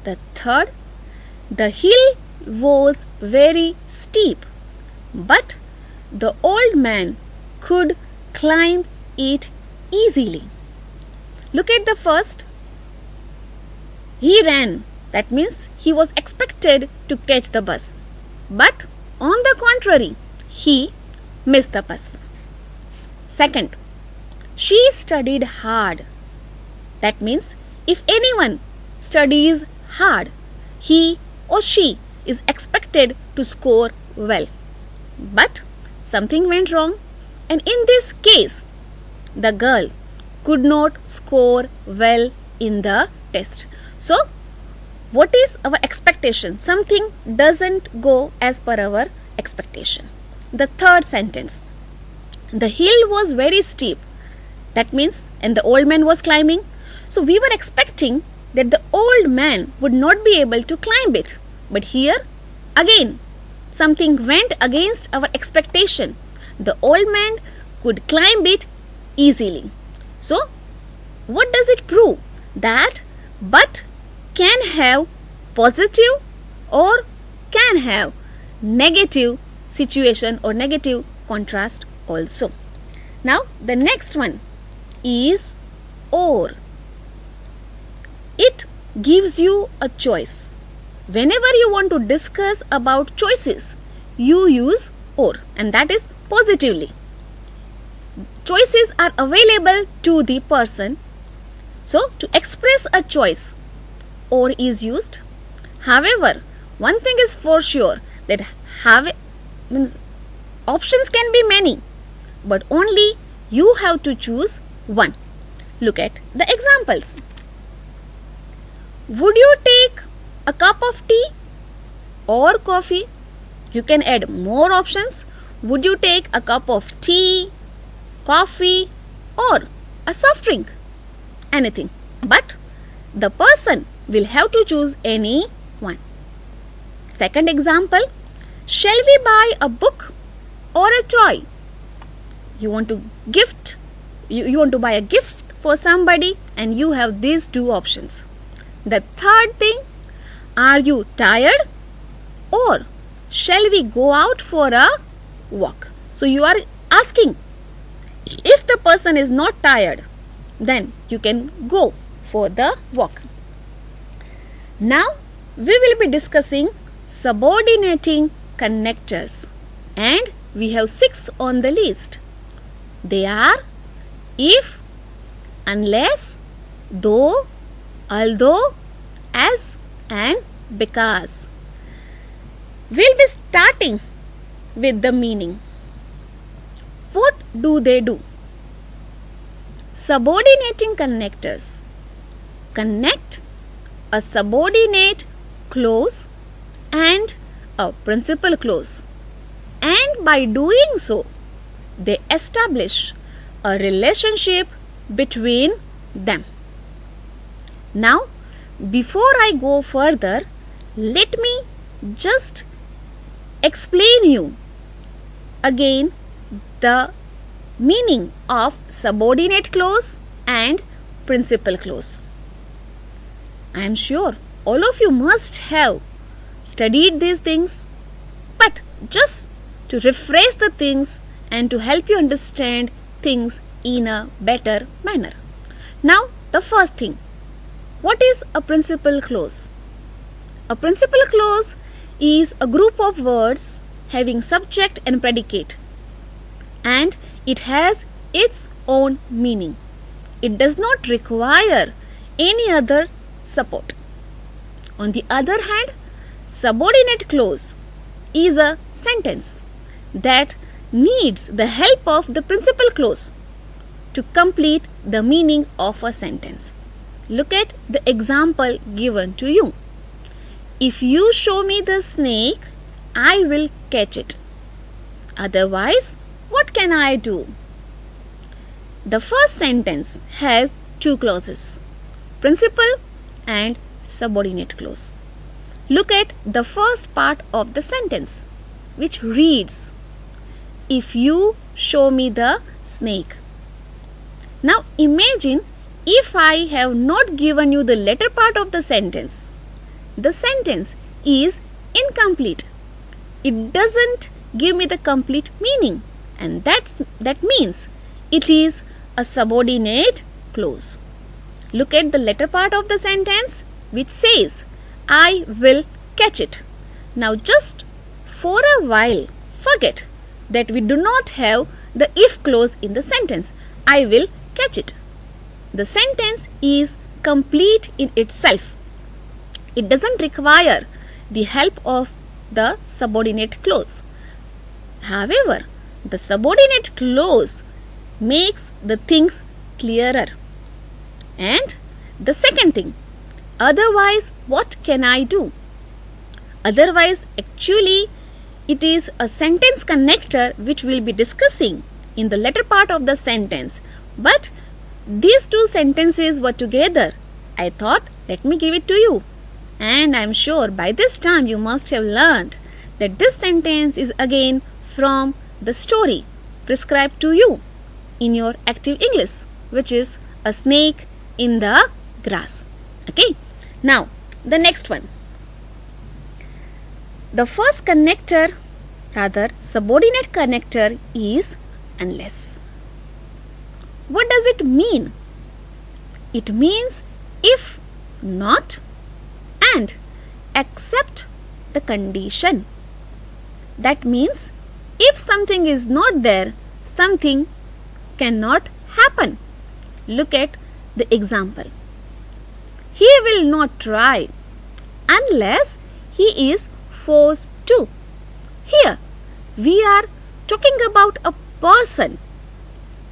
The third, the hill was very steep, but the old man could climb it easily. Look at the first. He ran. That means he was expected to catch the bus. But on the contrary, he missed the bus. Second, she studied hard. That means if anyone studies hard, he or she is expected to score well. But something went wrong, and in this case, the girl could not score well in the test. So, what is our expectation? Something doesn't go as per our expectation. The third sentence, the hill was very steep. That means, and the old man was climbing. So, we were expecting that the old man would not be able to climb it. But here, again, something went against our expectation. The old man could climb it easily. So, what does it prove? That but can have positive or can have negative situation or negative contrast also. Now, the next one is or. It gives you a choice. Whenever you want to discuss about choices, you use or, and that is positively. Choices are available to the person. So, to express a choice, or is used. However, one thing is for sure, that means options can be many, but only you have to choose one. Look at the examples. Would you take a cup of tea or coffee? You can add more options. Would you take a cup of tea, coffee, or a soft drink? Anything. But the person will have to choose any one. Second example, shall we buy a book or a toy? You want to gift, you want to buy a gift for somebody, and you have these two options. The third thing, are you tired or shall we go out for a walk? So you are asking, if the person is not tired, then you can go for the walk. Now we will be discussing subordinating connectors, and we have 6 on the list. They are if, unless, though, although, as, and because. We'll be starting with the meaning. What do they do? Subordinating connectors connect a subordinate clause and a principal clause, and by doing so, they establish a relationship between them. Now, before I go further, let me just explain you again the meaning of subordinate clause and principal clause. I am sure all of you must have studied these things, but just to refresh the things and to help you understand things in a better manner. Now, the first thing, what is a principal clause? A principal clause is a group of words having subject and predicate, and it has its own meaning. It does not require any other support. On the other hand, subordinate clause is a sentence that needs the help of the principal clause to complete the meaning of a sentence. Look at the example given to you. If you show me the snake, I will catch it. Otherwise, what can I do? The first sentence has 2 clauses, principal and subordinate clause. Look at the first part of the sentence, which reads, if you show me the snake. Now imagine if I have not given you the latter part of the sentence, the sentence is incomplete. It doesn't give me the complete meaning, and that means it is a subordinate clause. Look at the latter part of the sentence which says, I will catch it. Now just for a while forget that we do not have the if clause in the sentence. I will catch it. The sentence is complete in itself. It doesn't require the help of the subordinate clause. However, the subordinate clause makes the things clearer. And the second thing, otherwise what can I do? Otherwise, actually, it is a sentence connector which we will be discussing in the latter part of the sentence. But these two sentences were together. I thought, let me give it to you. And I am sure by this time you must have learned that this sentence is again from the story prescribed to you in your active English, which is a snake in the grass. Okay. Now, the next one. The first connector, rather subordinate connector, is unless. What does it mean? It means if not and except the condition. That means if something is not there, something cannot happen. Look at the example. He will not try unless he is forced to. Here we are talking about a person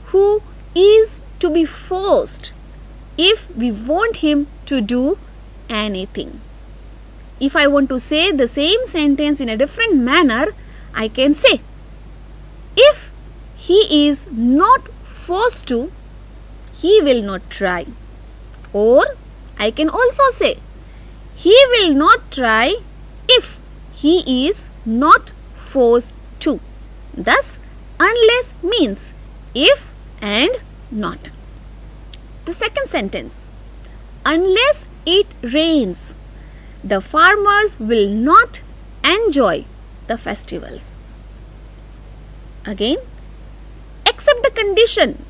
who is to be forced if we want him to do anything. If I want to say the same sentence in a different manner, I can say, if he is not forced to, he will not try. Or I can also say, he will not try if he is not forced to. Thus, unless means if and not. The second sentence, unless it rains, the farmers will not enjoy the festivals. Again, except the condition,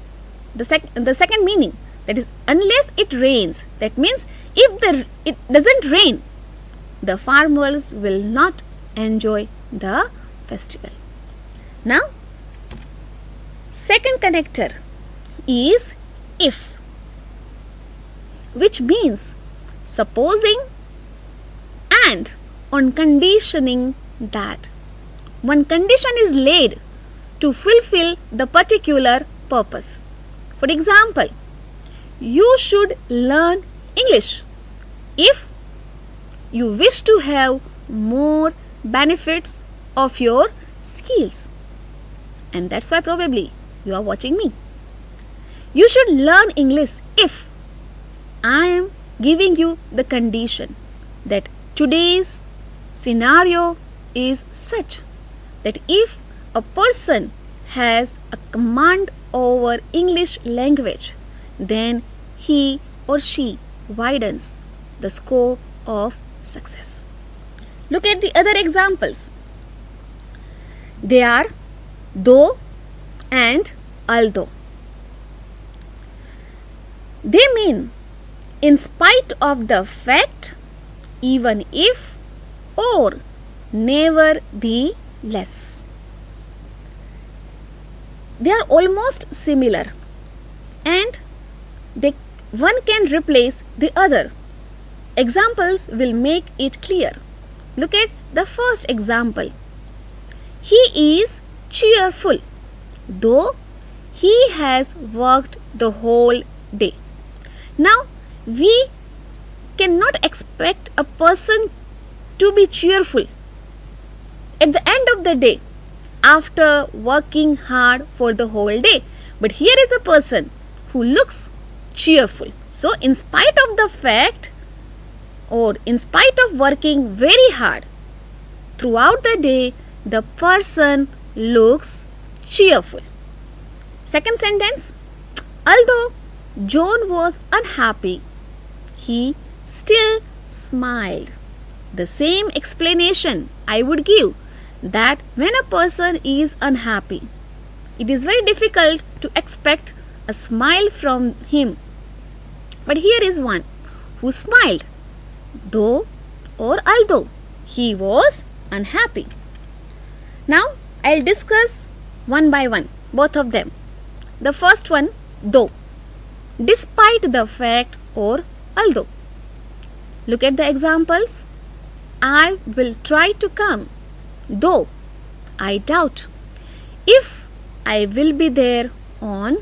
the second meaning, that is unless it rains. That means if it doesn't rain, the farmers will not enjoy the festival. Now, second connector is if, which means supposing and on conditioning that one condition is laid to fulfill the particular purpose. For example, you should learn English if you wish to have more benefits of your skills. And that's why probably you are watching me. You should learn English if I am giving you the condition that today's scenario is such that if a person has a command over English language, then he or she widens the scope of success. Look at the other examples. They are though and although. They mean in spite of the fact, even if, or nevertheless. They are almost similar and one can replace the other. Examples will make it clear. Look at the first example. He is cheerful, though he has worked the whole day. Now, we cannot expect a person to be cheerful at the end of the day after working hard for the whole day. But here is a person who looks cheerful. So, in spite of the fact or in spite of working very hard throughout the day, the person looks cheerful. Second sentence, although John was unhappy, he still smiled. the same explanation I would give that when a person is unhappy, it is very difficult to expect a smile from him. But here is one who smiled, though or although he was unhappy. Now I'll discuss one by one, both of them. The first one, though, despite the fact or although. Look at the examples. I will try to come, though I doubt if I will be there on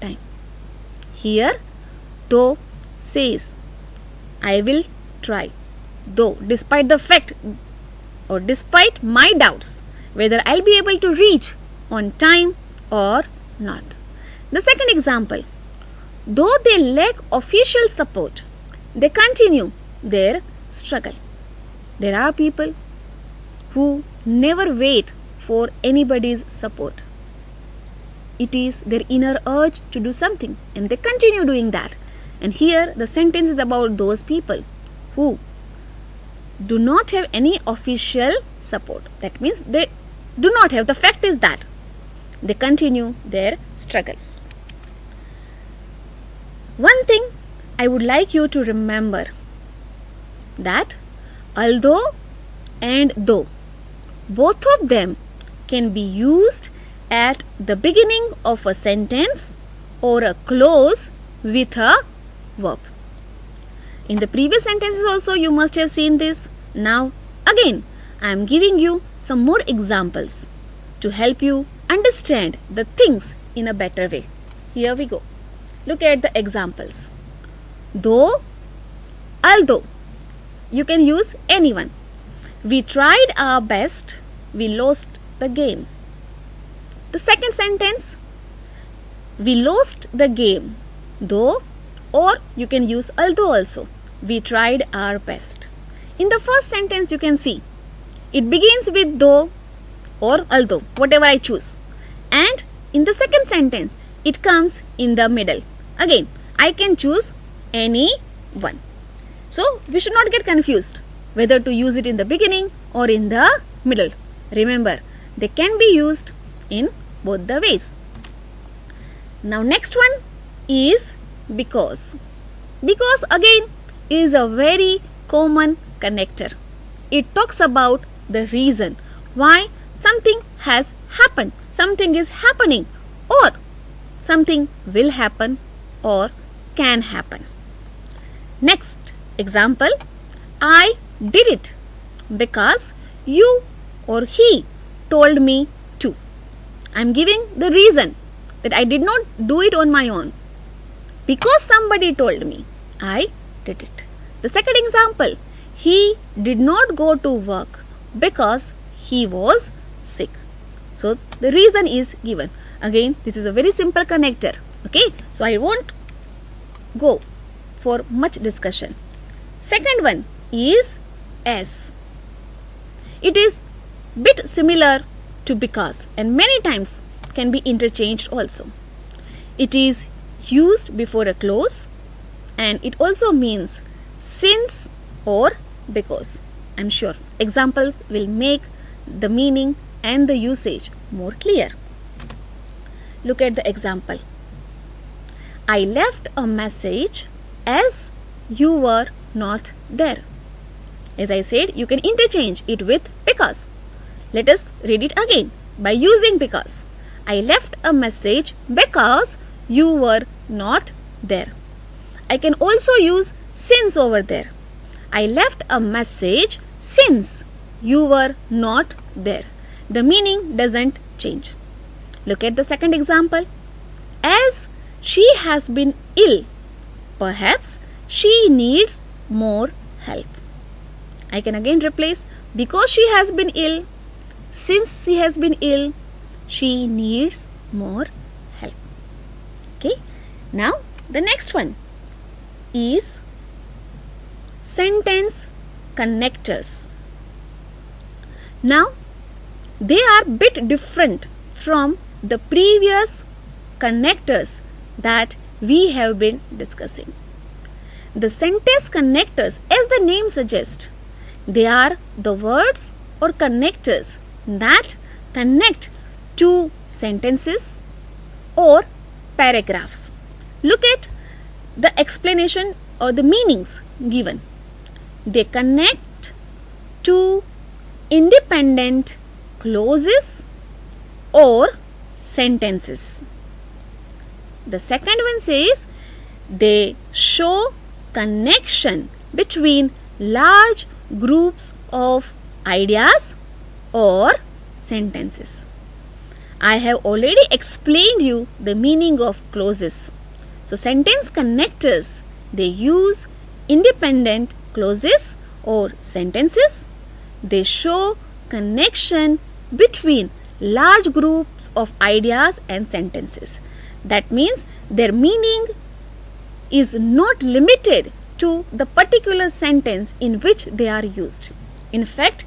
time. Here, though says, I will try, though despite the fact or despite my doubts whether I'll be able to reach on time or not. The second example, though they lack official support, they continue their struggle. There are people who never wait for anybody's support. It is their inner urge to do something and they continue doing that. And here the sentence is about those people who do not have any official support. That means they do not have. The fact is that they continue their struggle. One thing I would like you to remember, that although and though, both of them can be used at the beginning of a sentence or a clause with a verb. In the previous sentences also you must have seen this. Now again I am giving you some more examples to help you understand the things in a better way. Here we go. Look at the examples. Though, although, you can use anyone. We tried our best, we lost the game. The second sentence, we lost the game, though, or you can use although also. We tried our best. In the first sentence you can see, it begins with though or although, whatever I choose. And in the second sentence, it comes in the middle. Again, I can choose any one. So, we should not get confused whether to use it in the beginning or in the middle. Remember, they can be used in both the ways. Now, next one is because. Because again is a very common connector. It talks about the reason why something has happened, something is happening, or something will happen or can happen. Next example, I did it because you or he told me to. I am giving the reason that I did not do it on my own. Because somebody told me, I did it. The second example, he did not go to work because he was sick. So the reason is given. Again, this is a very simple connector. Okay, so I won't go for much discussion. Second one is as. It is bit similar to because and many times can be interchanged also. It is used before a clause and it also means since or because. I am sure examples will make the meaning and the usage more clear. Look at the example. I left a message as you were not there. As I said, you can interchange it with because. Let us read it again by using because. I left a message because you were not there. I can also use since over there. I left a message since you were not there. The meaning doesn't change. Look at the second example. As she has been ill, perhaps she needs more help. I can again replace because she has been ill, since she has been ill, she needs more help. Okay. Now the next one is sentence connectors. Now they are bit different from the previous connectors that we have been discussing. The sentence connectors, as the name suggests, They are the words or connectors that connect two sentences or paragraphs. Look at the explanation or the meanings given. They connect two independent clauses or sentences. The second one says they show connection between large groups of ideas or sentences. I have already explained you the meaning of clauses. So sentence connectors, they use independent clauses or sentences. They show connection between large groups of ideas and sentences. That means their meaning is not limited to the particular sentence in which they are used. In fact,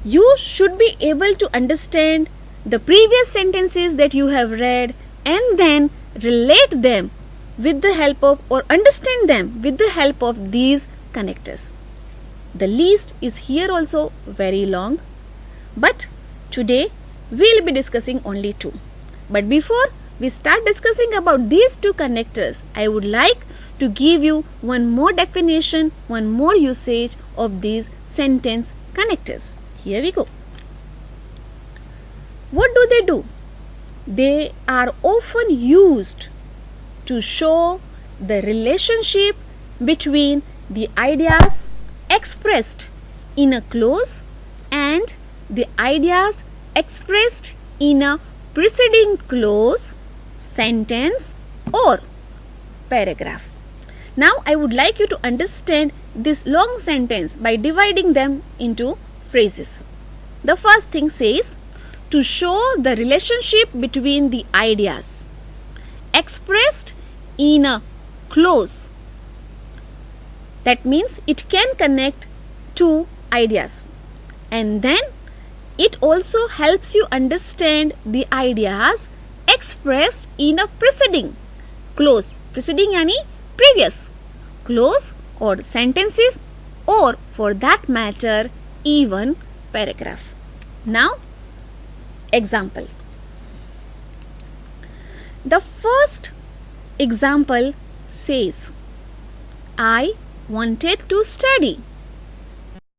you should be able to understand the previous sentences that you have read and then relate them with the help of or understand them with the help of these connectors. The list is here also very long, but today we will be discussing only two. But before we start discussing about these two connectors, I would like to give you one more definition, one more usage of these sentence connectors. Here we go. What do? They are often used to show the relationship between the ideas expressed in a clause and the ideas expressed in a preceding clause, sentence or paragraph. Now I would like you to understand this long sentence by dividing them into phrases. The first thing says to show the relationship between the ideas expressed in a clause. That means it can connect two ideas, and then it also helps you understand the ideas expressed in a preceding clause. Preceding यानी previous clause or sentences, or for that matter even paragraph. Now examples. The first example says, I wanted to study.